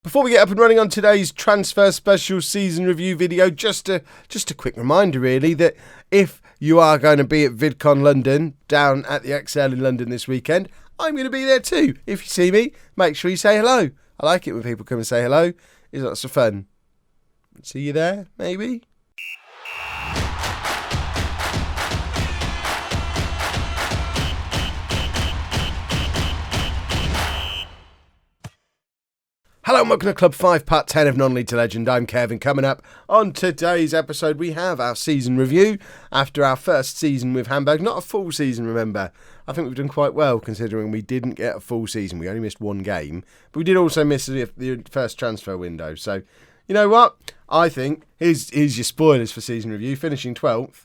Before we get up and running on today's transfer special season review video, just a quick reminder really that if you are going to be at VidCon London, down at the XL in London this weekend, I'm going to be there too. If you see me, make sure you say hello. I like it when people come and say hello. It's lots of fun. See you there, maybe? Hello and welcome to Club 5, Part 10 of Non-League to Legend. I'm Kevin. Coming up on today's episode, we have our season review after our first season with Hamburg. Not a full season, remember. I think we've done quite well considering we didn't get a full season. We only missed one game, but we did also miss the first transfer window. So, you know what? I think, here's your spoilers for season review. Finishing 12th,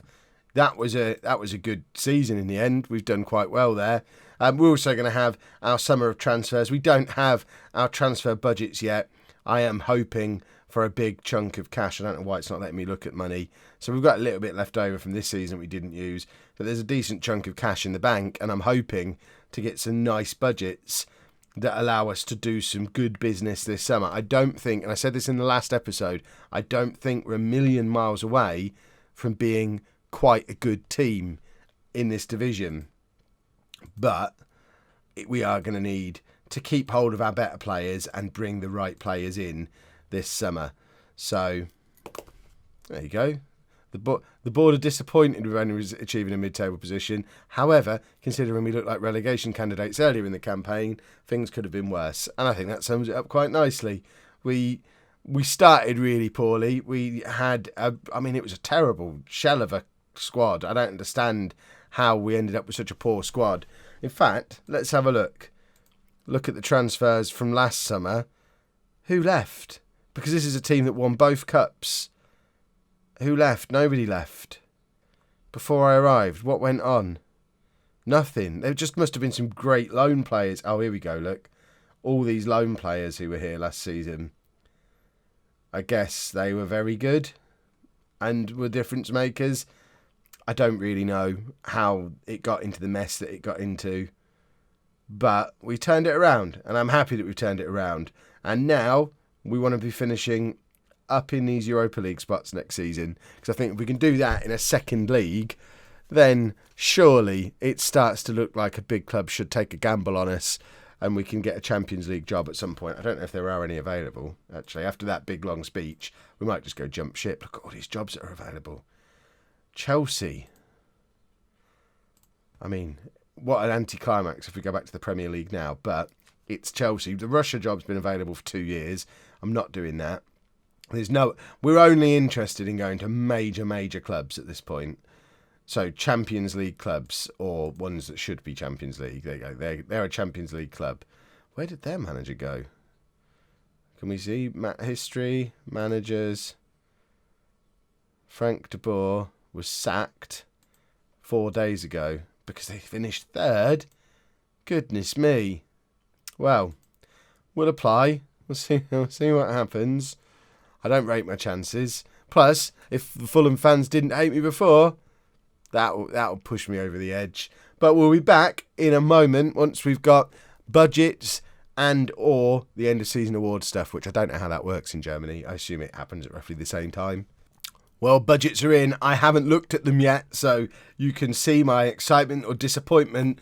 that was a good season in the end. We've done quite well there. We're also going to have our summer of transfers. We don't have our transfer budgets yet. I am hoping for a big chunk of cash. I don't know why it's not letting me look at money. So we've got a little bit left over from this season we didn't use. But there's a decent chunk of cash in the bank. And I'm hoping to get some nice budgets that allow us to do some good business this summer. I don't think, and I said this in the last episode, I don't think we're a million miles away from being quite a good team in this division. But we are going to need to keep hold of our better players and bring the right players in this summer. So, there you go. The board are disappointed with only achieving a mid-table position. However, considering we looked like relegation candidates earlier in the campaign, things could have been worse. And I think that sums it up quite nicely. We started really poorly. We had, it was a terrible shell of a squad. I don't understand how we ended up with such a poor squad. In fact, let's have a look. Look at the transfers from last summer. Who left? Because this is a team that won both cups. Who left? Nobody left. Before I arrived, what went on? Nothing. There just must have been some great loan players. Oh, here we go, look. All these loan players who were here last season. I guess they were very good and were difference makers. I don't really know how it got into the mess that it got into, but we turned it around, and I'm happy that we've turned it around. And now we want to be finishing up in these Europa League spots next season, because I think if we can do that in a second league, then surely it starts to look like a big club should take a gamble on us, and we can get a Champions League job at some point. I don't know if there are any available, actually. After that big long speech, we might just go jump ship. Look at all these jobs that are available. Chelsea. I mean, what an anticlimax if we go back to the Premier League now, but it's Chelsea. The Russia job's been available for 2 years. I'm not doing that. We're only interested in going to major clubs at this point. So Champions League clubs, or ones that should be Champions League. There you go. They're a Champions League club. Where did their manager go? Can we see history, managers? Frank de Boer was sacked 4 days ago because they finished third. Goodness me. Well, we'll apply. We'll see what happens. I don't rate my chances. Plus, if the Fulham fans didn't hate me before, that'll push me over the edge. But we'll be back in a moment once we've got budgets and or the end of season award stuff, which I don't know how that works in Germany. I assume it happens at roughly the same time. Well, budgets are in. I haven't looked at them yet, so you can see my excitement or disappointment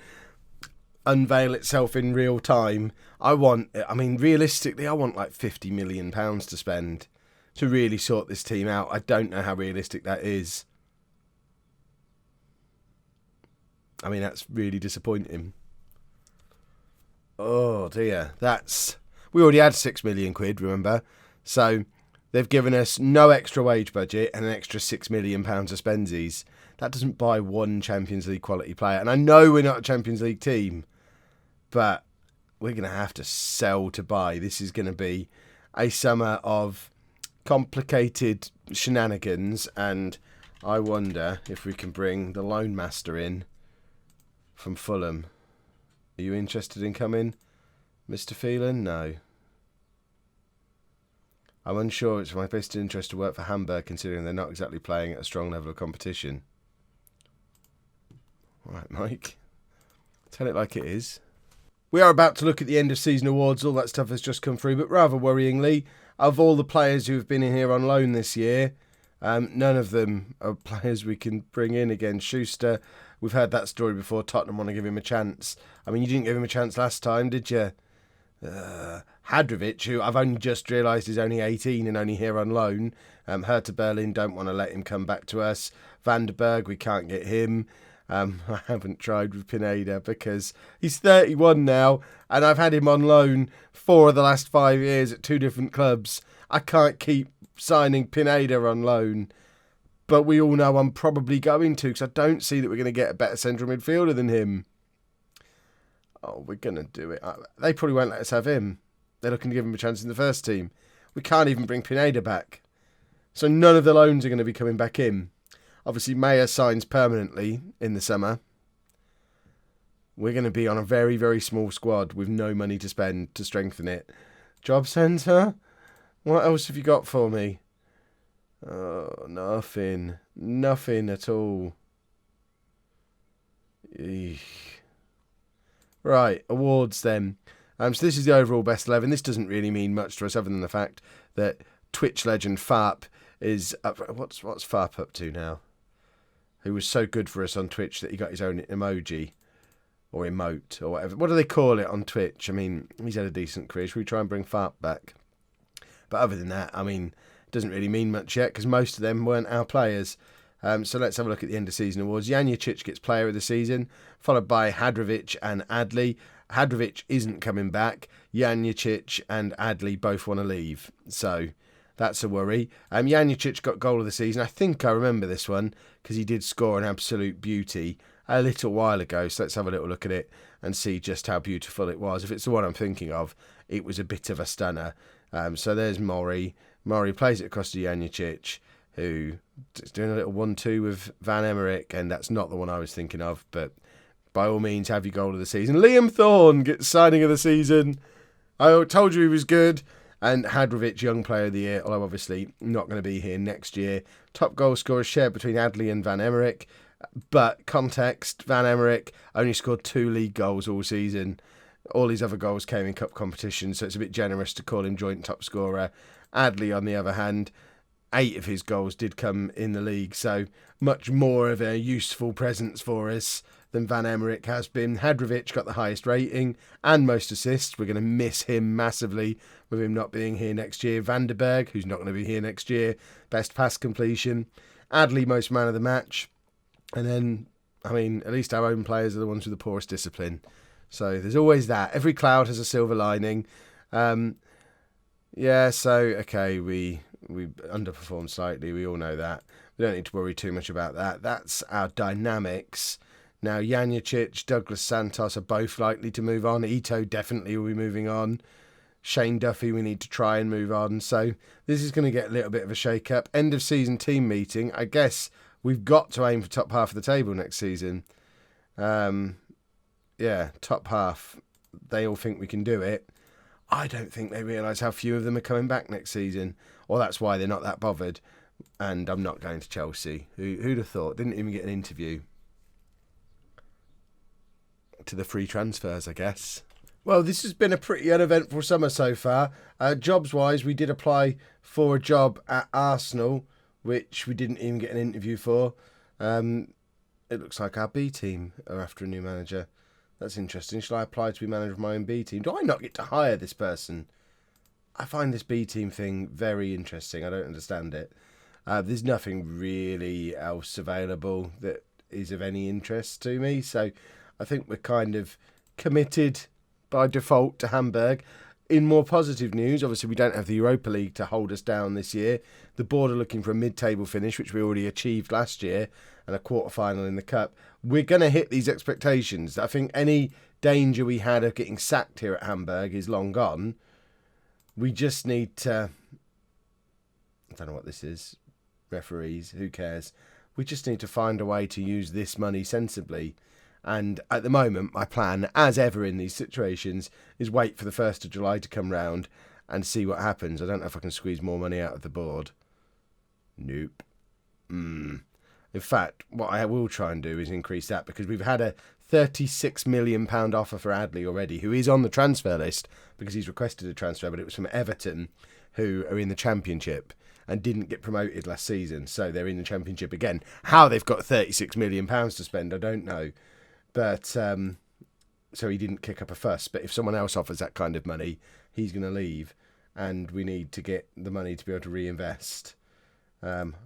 unveil itself in real time. Realistically, I want like £50 million to spend to really sort this team out. I don't know how realistic that is. I mean, that's really disappointing. Oh dear, we already had £6 million, remember? So they've given us no extra wage budget and an extra £6 million of spensies. That doesn't buy one Champions League quality player. And I know we're not a Champions League team, but we're going to have to sell to buy. This is going to be a summer of complicated shenanigans, and I wonder if we can bring the loan master in from Fulham. Are you interested in coming, Mr. Phelan? No. I'm unsure it's my best interest to work for Hamburg, considering they're not exactly playing at a strong level of competition. All right, Mike. Tell it like it is. We are about to look at the end of season awards. All that stuff has just come through, but rather worryingly, of all the players who have been in here on loan this year, none of them are players we can bring in again. Schuster, we've heard that story before. Tottenham want to give him a chance. I mean, you didn't give him a chance last time, did you? Hadrovic, who I've only just realised is only 18 and only here on loan. Hertha Berlin don't want to let him come back to us. Vandenberg, we can't get him. I haven't tried with Pineda because he's 31 now and I've had him on loan 4 of the last 5 years at 2 different clubs. I can't keep signing Pineda on loan, but we all know I'm probably going to because I don't see that we're going to get a better central midfielder than him. Oh, we're going to do it. They probably won't let us have him. They're looking to give him a chance in the first team. We can't even bring Pineda back. So none of the loans are going to be coming back in. Obviously, Mayer signs permanently in the summer. We're going to be on a very, very small squad with no money to spend to strengthen it. Job centre? What else have you got for me? Oh, nothing. Nothing at all. Eesh. Right, awards then. So this is the overall best 11. This doesn't really mean much to us other than the fact that Twitch legend Farp is up. What's Farp up to now? Who was so good for us on Twitch that he got his own emoji or emote or whatever. What do they call it on Twitch? I mean, he's had a decent career. Should we try and bring Farp back? But other than that, I mean, it doesn't really mean much yet because most of them weren't our players. So let's have a look at the end of season awards. Janicic gets player of the season, followed by Hadrovic and Adley. Hadrovic isn't coming back. Janicic and Adley both want to leave. So that's a worry. Janicic got goal of the season. I think I remember this one because he did score an absolute beauty a little while ago. So let's have a little look at it and see just how beautiful it was. If it's the one I'm thinking of, it was a bit of a stunner. So there's Mori. Mori plays it across to Janicic, who is doing a little 1-2 with Van Emmerik, and that's not the one I was thinking of, but by all means, have your goal of the season. Liam Thorne gets signing of the season. I told you he was good. And Hadrovic, young player of the year, although obviously not going to be here next year. Top goal scorer shared between Adley and Van Emmerik. But context, Van Emmerik only scored 2 league goals all season. All his other goals came in cup competitions, so it's a bit generous to call him joint top scorer. Adley, on the other hand, 8 of his goals did come in the league, so much more of a useful presence for us than Van Emmerik has been. Hadrovic got the highest rating and most assists. We're going to miss him massively with him not being here next year. Vandenberg, who's not going to be here next year, best pass completion. Adley, most man of the match. And then, I mean, at least our own players are the ones with the poorest discipline. So there's always that. Every cloud has a silver lining. Yeah, so, okay, we underperformed slightly. We all know that. We don't need to worry too much about that. That's our dynamics. Now, Janicic, Douglas Santos are both likely to move on. Ito definitely will be moving on. Shane Duffy, we need to try and move on. So this is going to get a little bit of a shake-up. End of season team meeting. I guess we've got to aim for top half of the table next season. Yeah, top half. They all think we can do it. I don't think they realise how few of them are coming back next season. Or that's why they're not that bothered. And I'm not going to Chelsea. Who'd have thought? Didn't even get an interview. To the free transfers, I guess. Well, this has been a pretty uneventful summer so far. Jobs-wise, we did apply for a job at Arsenal, which we didn't even get an interview for. It looks like our B team are after a new manager. That's interesting. Shall I apply to be manager of my own B team? Do I not get to hire this person? I find this B team thing very interesting. I don't understand it. There's nothing really else available that is of any interest to me, so I think we're kind of committed by default to Hamburg. In more positive news, obviously we don't have the Europa League to hold us down this year. The board are looking for a mid-table finish, which we already achieved last year, and a quarter-final in the Cup. We're going to hit these expectations. I think any danger we had of getting sacked here at Hamburg is long gone. We just need to... I don't know what this is. Referees, who cares? We just need to find a way to use this money sensibly. And at the moment, my plan, as ever in these situations, is wait for the 1st of July to come round and see what happens. I don't know if I can squeeze more money out of the board. Nope. In fact, what I will try and do is increase that, because we've had a £36 million offer for Adley already, who is on the transfer list because he's requested a transfer, but it was from Everton, who are in the Championship and didn't get promoted last season. So they're in the Championship again. How they've got £36 million to spend, I don't know. But so he didn't kick up a fuss. But if someone else offers that kind of money, he's going to leave. And we need to get the money to be able to reinvest.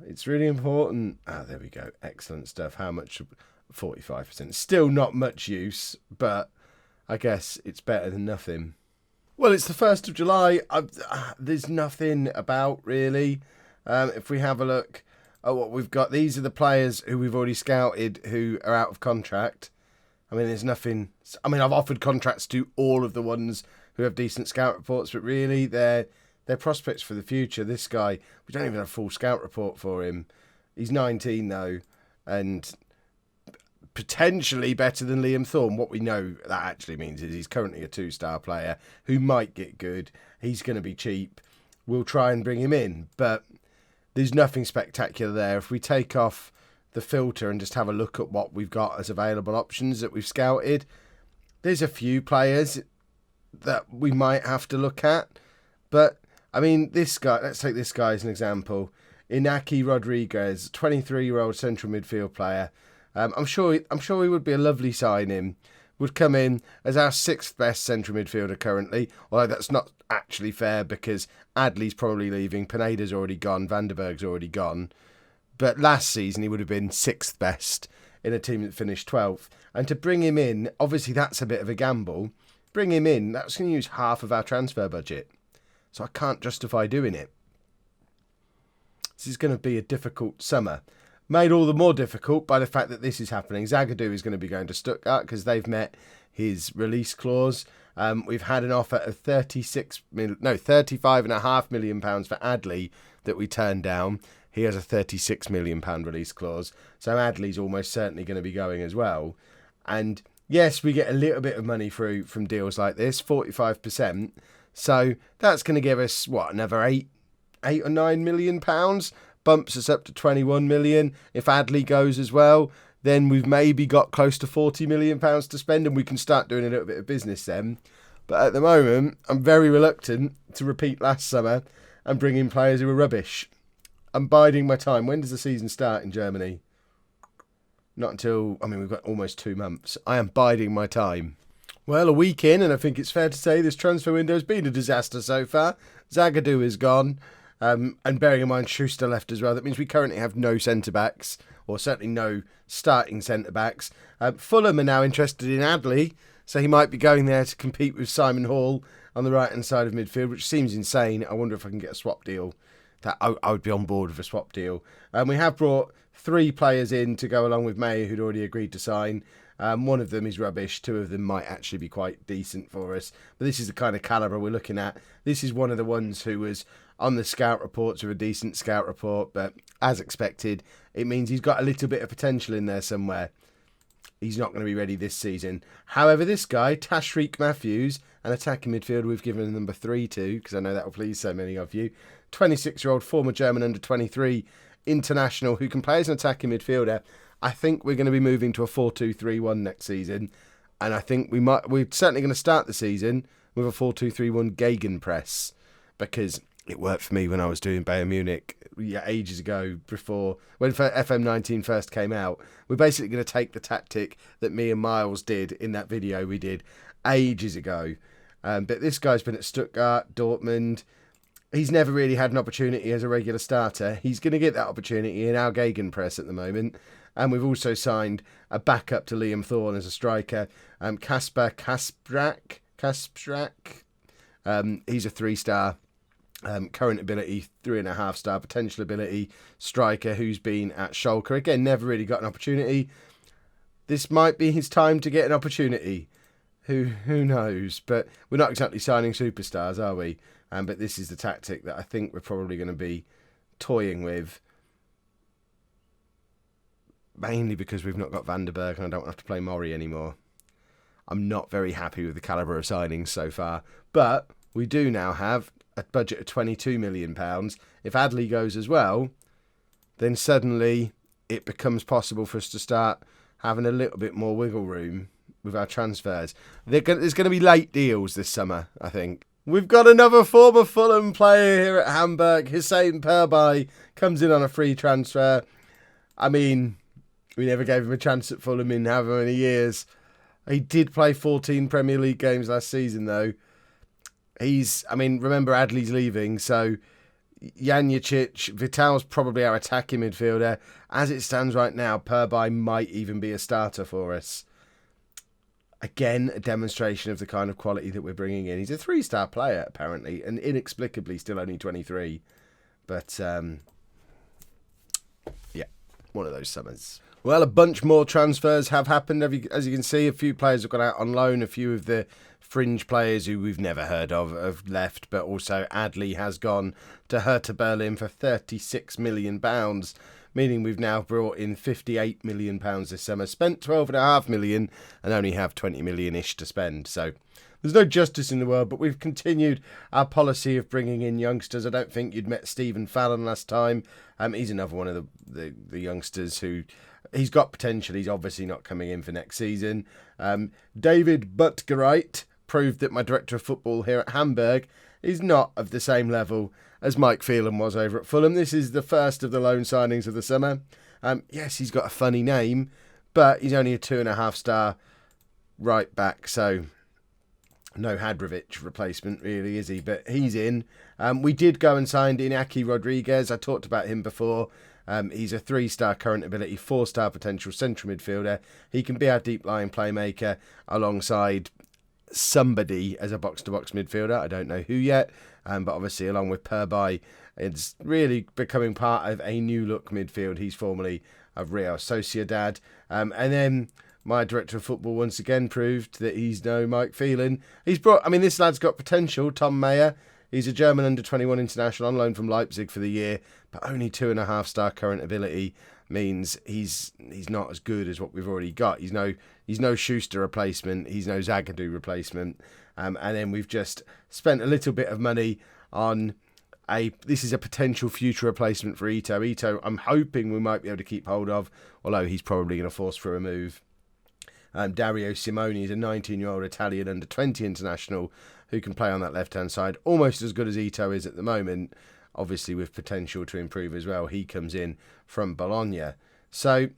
It's really important. There we go. Excellent stuff. How much? 45%. Still not much use, but I guess it's better than nothing. Well, it's the 1st of July. There's nothing about, really. If we have a look at what we've got, these are the players who we've already scouted who are out of contract. I mean, there's nothing. I mean, I've offered contracts to all of the ones who have decent scout reports, but really they're prospects for the future. This guy, we don't even have a full scout report for him. He's 19 though, and potentially better than Liam Thorne. What we know that actually means is he's currently a 2-star player who might get good. He's going to be cheap. We'll try and bring him in, but there's nothing spectacular there. If we take off the filter and just have a look at what we've got as available options that we've scouted, there's a few players that we might have to look at, but I mean, this guy, let's take this guy as an example. Inaki Rodriguez, 23-year-old central midfield player. I'm sure he would be a lovely signing. Would come in as our 6th best central midfielder currently, although that's not actually fair because Adley's probably leaving, Pineda's already gone, Vanderberg's already gone. But last season he would have been 6th best in a team that finished 12th. And to bring him in, obviously that's a bit of a gamble. Bring him in, that's going to use half of our transfer budget. So I can't justify doing it. This is going to be a difficult summer. Made all the more difficult by the fact that this is happening. Zagadou is going to be going to Stuttgart because they've met his release clause. We've had an offer of £35.5 million for Adley that we turned down. He has a £36 million release clause. So Adley's almost certainly going to be going as well. And yes, we get a little bit of money through from deals like this, 45%. So that's going to give us, another £8 or £9 million? Bumps us up to 21 million. If Adley goes as well, then we've maybe got close to 40 million pounds to spend, and we can start doing a little bit of business then. But at the moment, I'm very reluctant to repeat last summer and bring in players who are rubbish. I'm biding my time. When does the season start in Germany? Not until, we've got almost 2 months. I am biding my time. Well, a week in, and I think it's fair to say this transfer window has been a disaster so far. Zagadou is gone. And bearing in mind Schuster left as well, that means we currently have no centre-backs, or certainly no starting centre-backs. Fulham are now interested in Adley, so he might be going there to compete with Simon Hall on the right-hand side of midfield, which seems insane. I wonder if I can get a swap deal. That I would be on board with a swap deal. We have brought 3 players in to go along with Mayer, who'd already agreed to sign. One of them is rubbish. 2 of them might actually be quite decent for us. But this is the kind of calibre we're looking at. This is one of the ones who was on the scout reports with a decent scout report. But as expected, it means he's got a little bit of potential in there somewhere. He's not going to be ready this season. However, this guy, Tashreeq Matthews, an attacking midfielder we've given number 3 to, because I know that will please so many of you. 26-year-old former German under-23 international who can play as an attacking midfielder. I think we're going to be moving to a 4-2-3-1 next season. And I think we're certainly going to start the season with a 4-2-3-1 gegenpress, because it worked for me when I was doing Bayern Munich ages ago, before when FM19 first came out. We're basically going to take the tactic that me and Miles did in that video we did ages ago. But this guy's been at Stuttgart, Dortmund. He's never really had an opportunity as a regular starter. He's going to get that opportunity in our gegenpress at the moment. And we've also signed a backup to Liam Thorne as a striker. Kasper Kasprak. He's a 3-star. Current ability, 3.5-star. Potential ability striker who's been at Schalke. Again, never really got an opportunity. This might be his time to get an opportunity. Who knows? But we're not exactly signing superstars, are we? But this is the tactic that I think we're probably going to be toying with. Mainly because we've not got Vanderberg and I don't have to play Mori anymore. I'm not very happy with the calibre of signings so far. But we do now have a budget of £22 million. If Adley goes as well, then suddenly it becomes possible for us to start having a little bit more wiggle room with our transfers. There's going to be late deals this summer, I think. We've got another former Fulham player here at Hamburg. Hussein Perbay comes in on a free transfer. I mean, we never gave him a chance at Fulham in however many years. He did play 14 Premier League games last season, though. Remember Adley's leaving, so Janicic, Vital's probably our attacking midfielder. As it stands right now, Perbay might even be a starter for us. Again, a demonstration of the kind of quality that we're bringing in. He's a 3-star player, apparently, and inexplicably still only 23. But, yeah, one of those summers. Well, a bunch more transfers have happened. As you can see, a few players have gone out on loan. A few of the fringe players who we've never heard of have left. But also, Adley has gone to Hertha Berlin for £36 million. Meaning we've now brought in £58 million this summer, spent £12.5 million and only have £20 million-ish to spend. So there's no justice in the world, but we've continued our policy of bringing in youngsters. I don't think you'd met Stephen Fallon last time. He's another one of the youngsters who... He's got potential. He's obviously not coming in for next season. David Butgerite proved that my director of football here at Hamburg is not of the same level as Mike Phelan was over at Fulham. This is the first of the loan signings of the summer. Yes, he's got a funny name, but he's only a 2.5-star right back, so no Hadrovic replacement really, is he? But he's in. We did go and sign Iñaki Rodriguez. I talked about him before. He's a 3-star current ability, 4-star potential central midfielder. He can be our deep-lying playmaker alongside somebody as a box-to-box midfielder. I don't know who yet, but obviously along with Perbay, it's really becoming part of a new-look midfield. He's formerly of Real Sociedad. And then my director of football once again proved that he's no Mike Phelan. This lad's got potential, Tom Mayer. He's a German under-21 international on loan from Leipzig for the year, but only 2.5-star current ability means he's not as good as what we've already got. He's no Schuster replacement. He's no Zagadou replacement. And then we've just spent a little bit of money on this is a potential future replacement for Ito. Ito, I'm hoping we might be able to keep hold of, although he's probably going to force through a move. Dario Simone is a 19-year-old Italian under-20 international who can play on that left-hand side, almost as good as Ito is at the moment, obviously with potential to improve as well. He comes in from Bologna. So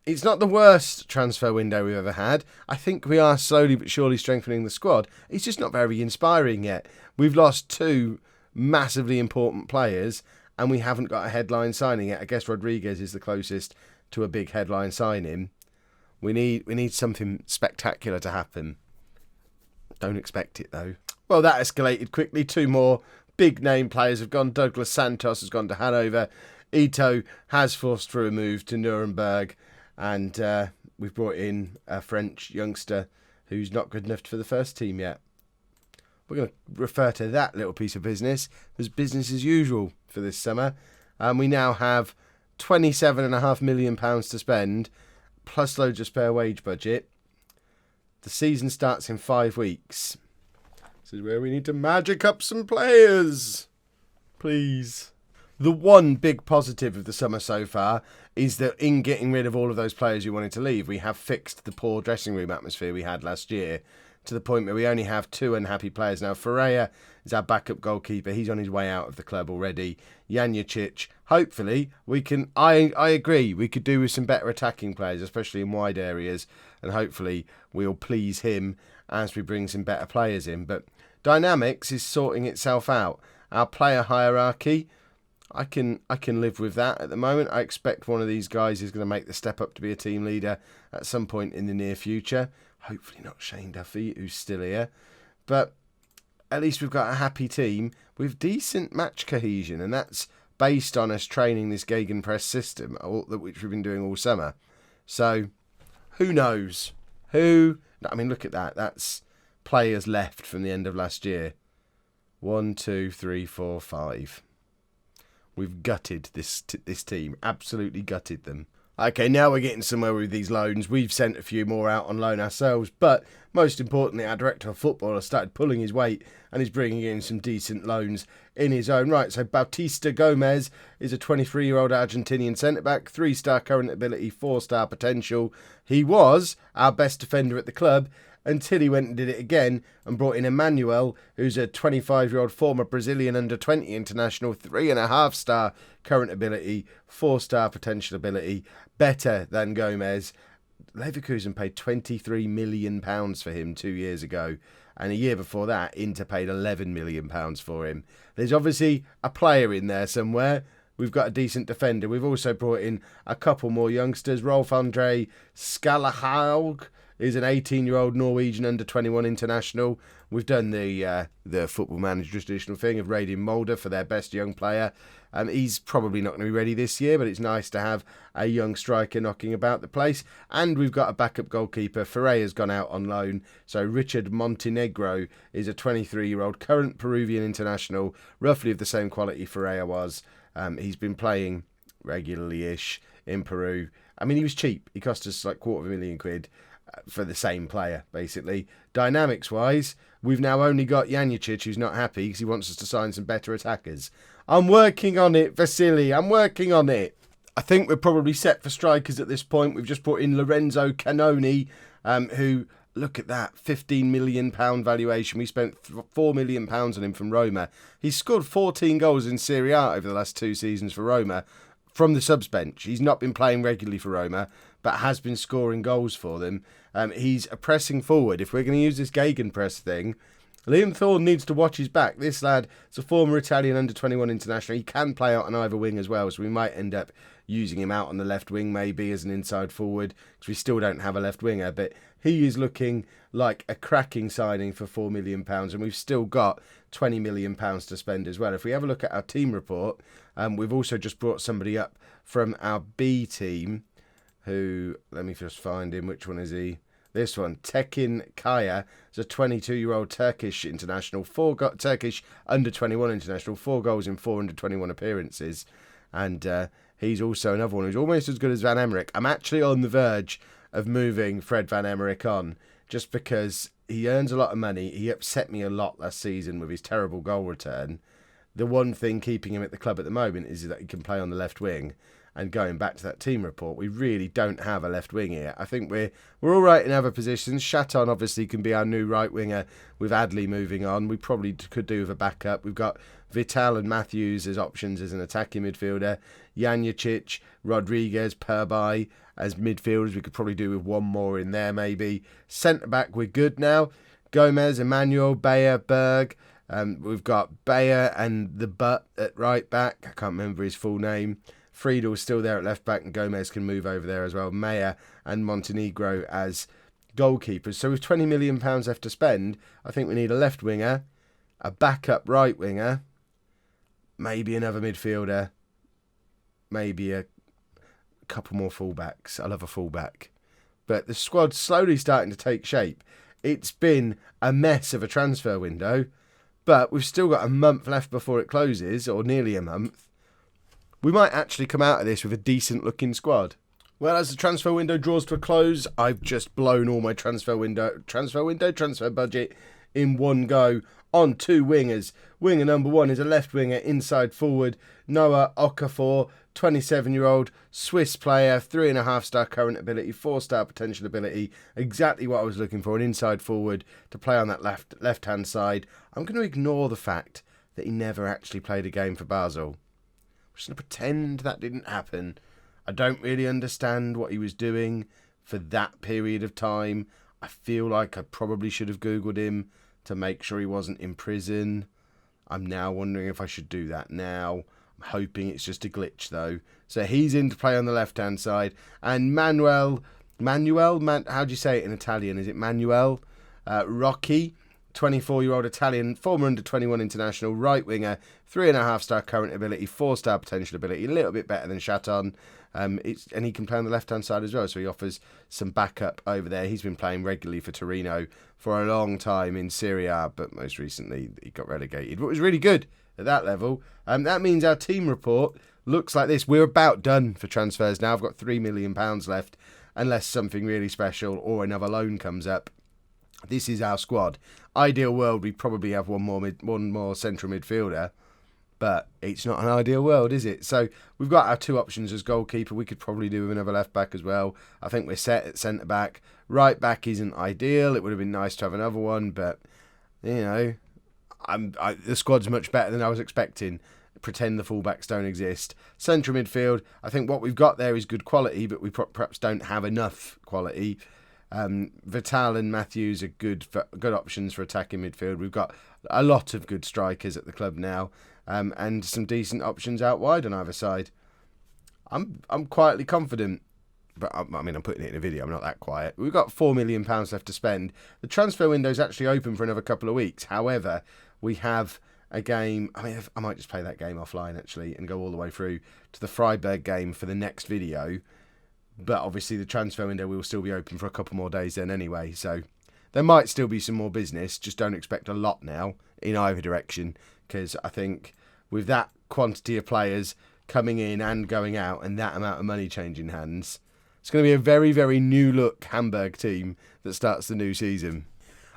it's not the worst transfer window we've ever had. I think we are slowly but surely strengthening the squad. It's just not very inspiring yet. We've lost 2 massively important players and we haven't got a headline signing yet. I guess Rodriguez is the closest to a big headline signing. We need something spectacular to happen. Don't expect it, though. Well, that escalated quickly. 2 more big-name players have gone. Douglas Santos has gone to Hanover. Ito has forced through a move to Nuremberg. And we've brought in a French youngster who's not good enough for the first team yet. We're going to refer to that little piece of business as business as usual for this summer. We now have £27.5 million to spend, plus loads of spare wage budget. The season starts in 5 weeks. This is where we need to magic up some players. Please. The one big positive of the summer so far is that in getting rid of all of those players who wanted to leave, we have fixed the poor dressing room atmosphere we had last year to the point where we only have 2 unhappy players. Now, Ferreira is our backup goalkeeper. He's on his way out of the club already. Janicic, hopefully, we can... I agree, we could do with some better attacking players, especially in wide areas, and hopefully we'll please him as we bring some better players in. But Dynamics is sorting itself out. Our player hierarchy, I can live with that at the moment. I expect one of these guys is going to make the step up to be a team leader at some point in the near future. Hopefully not Shane Duffy, who's still here. But at least we've got a happy team with decent match cohesion, and that's based on us training this Gegenpress system, which we've been doing all summer. So, who knows? Look at that. That's players left from the end of last year. 1, 2, 3, 4, 5. We've gutted this team. Absolutely gutted them. Okay, now we're getting somewhere with these loans. We've sent a few more out on loan ourselves, but most importantly, our director of football has started pulling his weight and is bringing in some decent loans in his own right. So Bautista Gomez is a 23-year-old Argentinian centre-back, 3-star current ability, 4-star potential. He was our best defender at the club until he went and did it again and brought in Emmanuel, who's a 25-year-old former Brazilian under-20 international, 3.5-star current ability, 4-star potential ability, better than Gomez. Leverkusen paid £23 million for him 2 years ago, and a year before that, Inter paid £11 million for him. There's obviously a player in there somewhere. We've got a decent defender. We've also brought in a couple more youngsters. Rolf-Andre Skalahaug is an 18-year-old Norwegian under-21 international. We've done the Football Manager traditional thing of rating Mulder for their best young player. He's probably not going to be ready this year, but it's nice to have a young striker knocking about the place. And we've got a backup goalkeeper. Ferreira's gone out on loan. So Richard Montenegro is a 23-year-old current Peruvian international, roughly of the same quality Ferreira was. He's been playing regularly-ish in Peru. I mean, he was cheap. He cost us like £250,000 for the same player, basically. Dynamics-wise, we've now only got Janicic, who's not happy because he wants us to sign some better attackers. I'm working on it, Vasily. I'm working on it. I think we're probably set for strikers at this point. We've just brought in Lorenzo Canoni, who, look at that, £15 million valuation. We spent £4 million on him from Roma. He's scored 14 goals in Serie A over the last 2 seasons for Roma from the subs bench. He's not been playing regularly for Roma, but has been scoring goals for them. He's a pressing forward. If we're going to use this gegenpress thing, Liam Thorne needs to watch his back. This lad is a former Italian under-21 international. He can play out on either wing as well, so we might end up using him out on the left wing maybe as an inside forward, because we still don't have a left winger. But he is looking like a cracking signing for £4 million, and we've still got £20 million to spend as well. If we have a look at our team report, we've also just brought somebody up from our B team who, let me just find him, which one is he? This one, Tekin Kaya, is a 22-year-old Turkish international, Turkish under-21 international, 4 goals in 4 under-21 appearances. And he's also another one who's almost as good as Van Emmerich. I'm actually on the verge of moving Fred Van Emmerich on, just because he earns a lot of money. He upset me a lot last season with his terrible goal return. The one thing keeping him at the club at the moment is that he can play on the left wing. And going back to that team report, we really don't have a left wing here. I think we're all right in other positions. Chaton obviously can be our new right winger with Adley moving on. We probably could do with a backup. We've got Vital and Matthews as options as an attacking midfielder. Janicic, Rodriguez, Purbay as midfielders. We could probably do with one more in there maybe. Centre-back, we're good now. Gomez, Emmanuel, Bayer, Berg. We've got Bayer and the Butt at right back. I can't remember his full name. Friedel's still there at left back, and Gomez can move over there as well. Meyer and Montenegro as goalkeepers. So with £20 million left to spend, I think we need a left winger, a backup right winger, maybe another midfielder, maybe a couple more fullbacks. I love a fullback. But the squad's slowly starting to take shape. It's been a mess of a transfer window, but we've still got a month left before it closes, or nearly a month. We might actually come out of this with a decent-looking squad. Well, as the transfer window draws to a close, I've just blown all my transfer budget in one go on 2 wingers. Winger number 1 is a left winger, inside forward, Noah Okafor, 27-year-old Swiss player, 3.5-star current ability, 4-star potential ability. Exactly what I was looking for, an inside forward to play on that left-hand side. I'm going to ignore the fact that he never actually played a game for Basel. I'm just going to pretend that didn't happen. I don't really understand what he was doing for that period of time. I feel like I probably should have Googled him to make sure he wasn't in prison. I'm now wondering if I should do that now. I'm hoping it's just a glitch, though. So he's in to play on the left-hand side. And Manuel, how do you say it in Italian? Is it Manuel? Rocchi, 24-year-old Italian, former under-21 international, right winger, 3.5-star current ability, 4-star potential ability, a little bit better than Chaton. And he can play on the left-hand side as well, so he offers some backup over there. He's been playing regularly for Torino for a long time in Serie A, but most recently he got relegated. But it was really good at that level. That means our team report looks like this. We're about done for transfers now. I've got £3 million left, unless something really special or another loan comes up. This is our squad. Ideal world, we probably have one more central midfielder, but it's not an ideal world, is it? So we've got our 2 options as goalkeeper. We could probably do with another left back as well. I think we're set at centre back. Right back isn't ideal. It would have been nice to have another one, but you know, the squad's much better than I was expecting. Pretend the fullbacks don't exist. Central midfield, I think what we've got there is good quality, but we perhaps don't have enough quality. Vital and Matthews are good options for attacking midfield. We've got a lot of good strikers at the club now, and some decent options out wide on either side. I'm quietly confident, but I mean, I'm putting it in a video. I'm not that quiet. We've got £4 million left to spend. The transfer window's actually open for another couple of weeks. However, we have a game. I mean, I might just play that game offline actually and go all the way through to the Freiburg game for the next video. But obviously the transfer window will still be open for a couple more days then anyway. So there might still be some more business. Just don't expect a lot now in either direction, because I think with that quantity of players coming in and going out and that amount of money changing hands, it's going to be a very, very new look Hamburg team that starts the new season.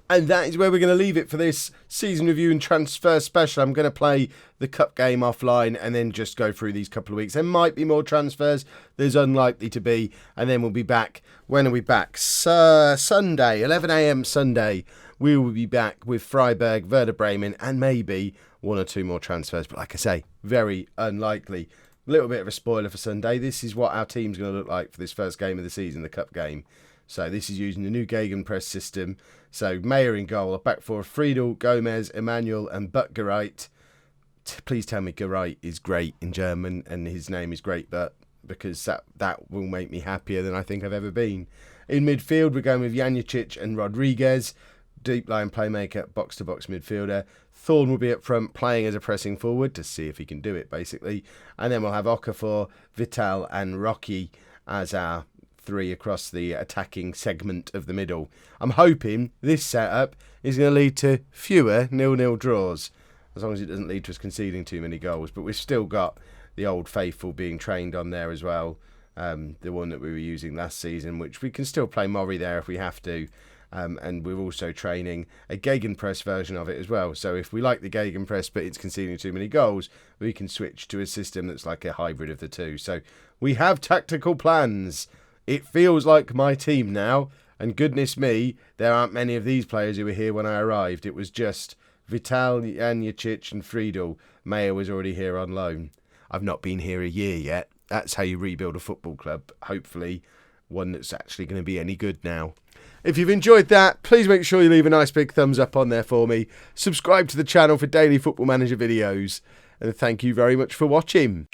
And that is where we're going to leave it for this season review and transfer special. I'm going to play the cup game offline and then just go through these couple of weeks. There might be more transfers. There's unlikely to be. And then we'll be back. When are we back? Sunday, 11 a.m. Sunday. We will be back with Freiburg, Werder Bremen, and maybe 1 or 2 more transfers. But like I say, very unlikely. A little bit of a spoiler for Sunday. This is what our team's going to look like for this first game of the season, the cup game. So this is using the new gegenpress system. So Mayer in goal, a back four of Friedel, Gomez, Emmanuel and Butt-Gereit. Please tell me Gereit is great in German and his name is Great Butt, because that will make me happier than I think I've ever been. In midfield, we're going with Janicic and Rodriguez. Deep line playmaker, box-to-box midfielder. Thorn will be up front playing as a pressing forward to see if he can do it, basically. And then we'll have Okafor, Vital and Rocky as our 3 across the attacking segment of the middle. I'm hoping this setup is going to lead to fewer 0-0 draws, as long as it doesn't lead to us conceding too many goals. But we've still got the old faithful being trained on there as well, the one that we were using last season, which we can still play Mori there if we have to. And we're also training a gegenpress version of it as well. So if we like the gegenpress but it's conceding too many goals, we can switch to a system that's like a hybrid of the two. So we have tactical plans. It feels like my team now, and goodness me, there aren't many of these players who were here when I arrived. It was just Vital, Janicic and Friedel. Mayer was already here on loan. I've not been here a year yet. That's how you rebuild a football club. Hopefully one that's actually going to be any good now. If you've enjoyed that, please make sure you leave a nice big thumbs up on there for me. Subscribe to the channel for daily Football Manager videos. And thank you very much for watching.